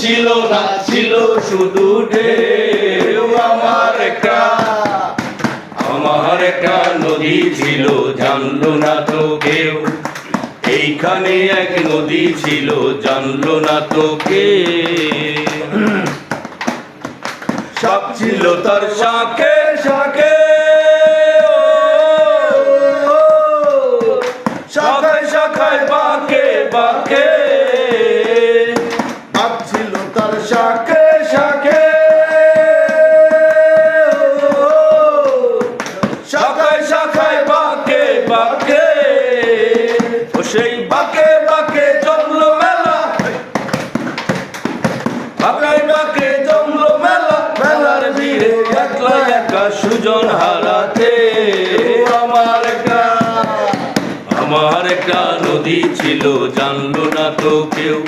ছিল না, ছিল শুধু ঢেউ। আমার একটা নদী ছিল, জানলো না তো কেউ। এইখানে এক নদী ছিল, জানলো না তো কেউ। সব ছিল তার শাখে শাখে, শাখায় শাখায় বাঁকে বাঁকে। বাপ ছিল তার শাখে শাখে, শাখায় শাখায় বাঁকে বাঁকে। ও সেই বাঁকে বাঁকে জমলো মেলা, বাঁকে বাঁকে জমলো মেলা। মেলার ভিড়ে একলা একা সুজন হারাতে। আমার একটা নদী ছিল, জানলো না তো কেউ।